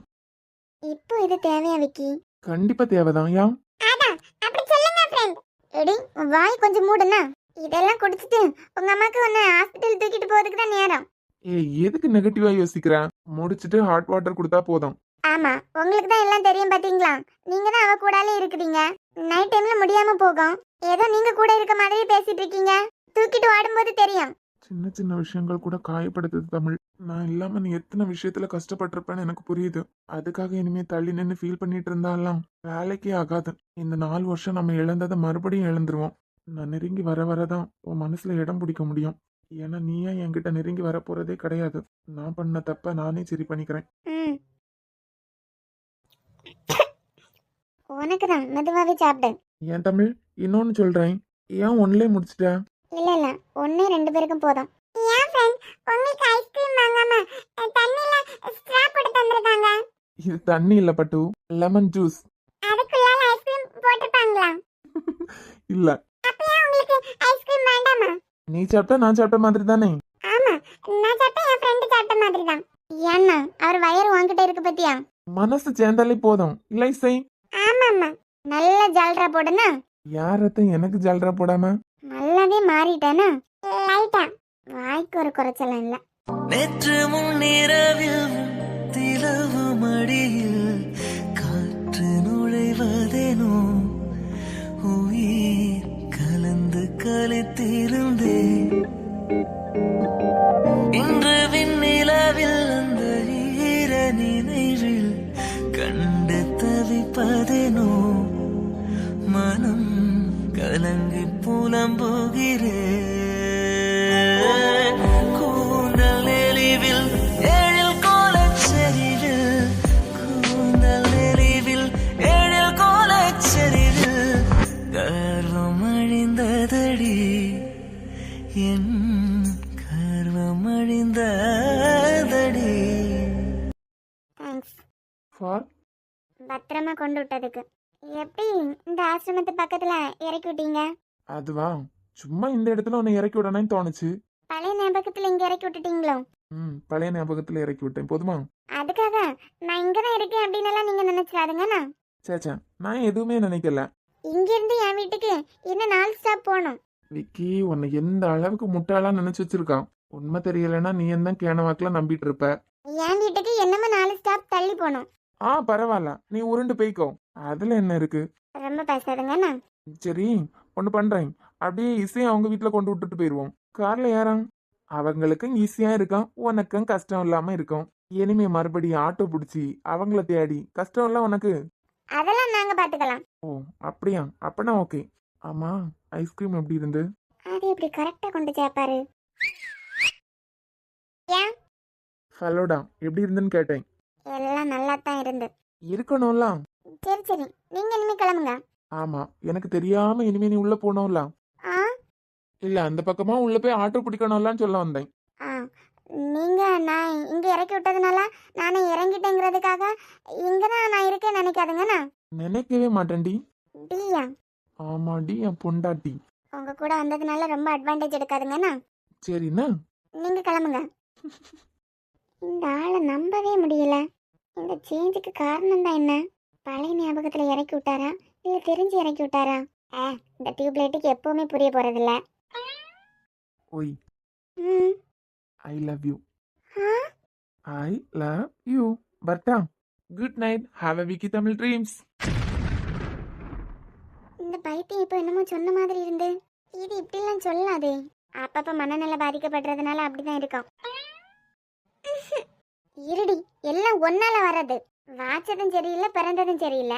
இப்போ இது தேவையா விக்கி? கண்டிப்பா தேவைதான். யா அதான் அப்படி சொல்லுங்க ஃப்ரெண்ட். எடி உன் வாய் கொஞ்சம் மூடுனா. இதெல்லாம் குடிச்சிட்டு உங்க அம்மாக்கு உன்னை ஹாஸ்பிட்டல் தூக்கிட்டு போறதுக்கு தான் நேரம். ஏய், எதுக்கு நெகட்டிவா யோசிக்கிற? முடிச்சிட்டு ஹாட் வாட்டர் கொடுத்தா போதும். ஆமா, உங்களுக்கு தான் எல்லாம் தெரியும் பாத்தீங்களா? நீங்க தான் அவ கூடாலே இருக்குறீங்க. நைட் டைம்ல முடியாம போகும். ஏதோ நீங்க கூட இருக்க மாதிரி பேசிட்டு இருக்கீங்க. தூக்கிட்டு ஓடும்போது தெரியும். சின்ன சின்ன விஷயங்கள் கூட காயப்படுத்துது தமிழ். நான் இல்லாம நீ எத்தனை விஷயத்துல கஷ்டப்பட்டிருப்பேன்னு எனக்கு புரியுது. அதுக்காக இனிமே தள்ளி நின்று ஃபீல் பண்ணிட்டு இருந்தாலாம் வேலைக்கே ஆகாது. இந்த 4 வருஷம் நம்ம இழந்ததை மறுபடியும் இழந்துருவோம். நான் நெருங்கி வர வரதான் உன் மனசுல இடம் பிடிக்க முடியும். ஏன்னா நீயா என்கிட்ட நெருங்கி வர போறதே கிடையாது. நான் பண்ண தப்ப நானே சரி பண்ணிக்கிறேன். ம். உனக்கு தான் மெதுவாவே சாப்பிடு. ஏன் தமிழ், இன்னொன்னு சொல்றேன். ஏன் ஒன்னுலே முடிச்சிட்ட? இல்ல இல்ல, ஒண்ணே 2 பேருக்கும் போதும். ஏன் ஃப்ரெண்ட் உங்களுக்கு ஐஸ்கிரீம் வாங்காம தண்ணில ஸ்ட்ரா போட்டு தந்திருக்காங்க? இது தண்ணி இல்ல பட்டு, லெமன் ஜூஸ். அதுக்குள்ள ஐஸ்கிரீம் போட்டுப்பாங்களா? இல்ல, அப்ப ஏன் உங்களுக்கு ஐஸ்கிரீம் வேண்டாமா? நீ சாப்பிட்டா நான் சாப்பிட்ட மாதிரி தானே. ஆமா, நான் சாப்பிட்டா என் ஃப்ரெண்ட் சாப்பிட்ட மாதிரி தான். ஏன்னா அவர் வயிறு வாங்கிட்டே இருக்கு பத்தியா? மனசு சேர்ந்தாலே போதும். இல்லை இசை? ஆமா ஆமா, நல்ல ஜால்ரா போடுனா. யாரத்த எனக்கு ஜல்ரா போடாம? நல்லாவே மாறிட்டேனா? லைட்டா. வாய்க்கு ஒரு குறைச்சலாம் இல்ல. நேற்று முன்னிரவில் திலவு மடியில் காற்று நுழைவதேனோ உயிர் கலந்து கலைத்திருந்தேன். இன்று விண்ணிலவில் அந்த ஈர நினைவில் கண்டு தவிப்பதேனோ மனம் கலங்கி புலம்புகிறேன். கூந்தல் நெளிவில் எழில் கோலச்செறிவில் கூந்தல் நெளிவில் எழில் கோலச்செறிவில் கர்வம் அழிந்ததடி என் கர்வம் அழிந்ததடி. தேங்க்ஸ். ஃபார் பத்திரமா கொண்டு விட்டதுக்கு. எப்படி இந்த ஆசிரமத்து பக்கத்துல இறக்கி விட்டீங்க? அதுவா, சும்மா இந்த இடத்துல உன்னை இறக்கி விடணும்னு தோணுச்சு. பழைய ஞாபகத்துல இங்க இறக்கி விட்டுட்டீங்களோ? பழைய ஞாபகத்துல இறக்கி விட்டேன். போதுமா? அதுக்காக நான் இங்கதான் இருக்கேன் அப்படின்னு எல்லாம் நீங்க நினைச்சிடாதுங்கண்ணா. சேச்சா, நான் எதுவுமே நினைக்கல. இங்க இருந்து என் வீட்டுக்கு இன்னும் 4 ஸ்டாப் போகணும். விக்கி உன்னை எந்த அளவுக்கு முட்டாளா நினைச்சு வச்சிருக்கான். உண்மை தெரியலன்னா நீ என்ன கேன வாக்குல நம்பிட்டு இருப்ப. என் வீட்டுக்கு என்னமோ 4 ஸ்டாப் தள்ளி போகணும். பரவாயில்ல, நீ உருண்டு போய்க்கோ. அதுல என்ன இருக்கு? ரொம்ப பேசாதுங்கண்ணா. சரி, ஒண்ணு பண்றேன். அப்படியே இசையை அவங்க வீட்டுல கொண்டு விட்டுட்டு போயிருவோம். கார்ல ஏறான். அவங்களுக்கும் ஈஸியா இருக்கும், உனக்கும் கஷ்டம் இல்லாம இருக்கும். இனிமே மறுபடியும் ஆட்டோ பிடிச்சி அவங்கள தேடி கஷ்டம் இல்ல உனக்கு. அதெல்லாம் நாங்க பாத்துக்கலாம். ஓ அப்படியா? அப்பனா ஓகே. ஆமா, ஐஸ்கிரீம் எப்படி இருந்து? அது எப்படி கரெக்டா கொண்டு சேர்ப்பாரு? ஏன்? ஃபலோடா எப்படி இருந்துன்னு கேட்டேன். எல்லாம் நல்லா தான் இருந்து. இருக்கணும்ல. சரி சரி, நீங்க இனிமே கிளம்புங்க. ஆமா, எனக்கு தெரியாம இனிமே நீ உள்ள போனோம்ல. ஆ இல்ல, அந்த பக்கமா உள்ள போய் ஆட்டோ பிடிக்கணும்லான்னு சொல்ல வந்தேன். ஆ நீங்க நான் இங்க இறக்கி விட்டதுனால நானே இறங்கிட்டேங்கிறதுக்காக இங்கதான் நான் இருக்கேன்னு நினைக்காதுங்கண்ணா. நினைக்கவே மாட்டேன்டி. டியா? ஆமாடி, என் பொண்டாட்டி. உங்க கூட வந்ததுனால ரொம்ப அட்வான்டேஜ் எடுக்காதுங்கண்ணா. சரிண்ணா. நீங்க கிளம்புங்க. இந்த ஆளை நம்பவே முடியல. இந்த சேஞ்சுக்கு காரணம் தான் என்ன? பழைய ஞாபகத்துல இறக்கி விட்டாரா இல்ல தெரிஞ்சு இறக்கி விட்டாரா? இந்த டியூப் லைட்டுக்கு எப்பவுமே புரிய போறதில்ல. ஓய், ம். I love you. ஆ? I love you. பர்டா, good night. Have a Vicky Tamil dreams. இந்த பைத்தியம் இப்போ என்னமோ சொன்ன மாதிரி இருந்து. இது இப்படிலாம் சொல்லாதே. அப்பப்ப மனநல பாதிக்கப்படுறதுனால அப்படிதான் இருக்கும். இருடி, எல்லாம் ஒன்னால வர்றது. வாச்சதும் சரியில்லை, பிறந்ததும் சரியில்லை.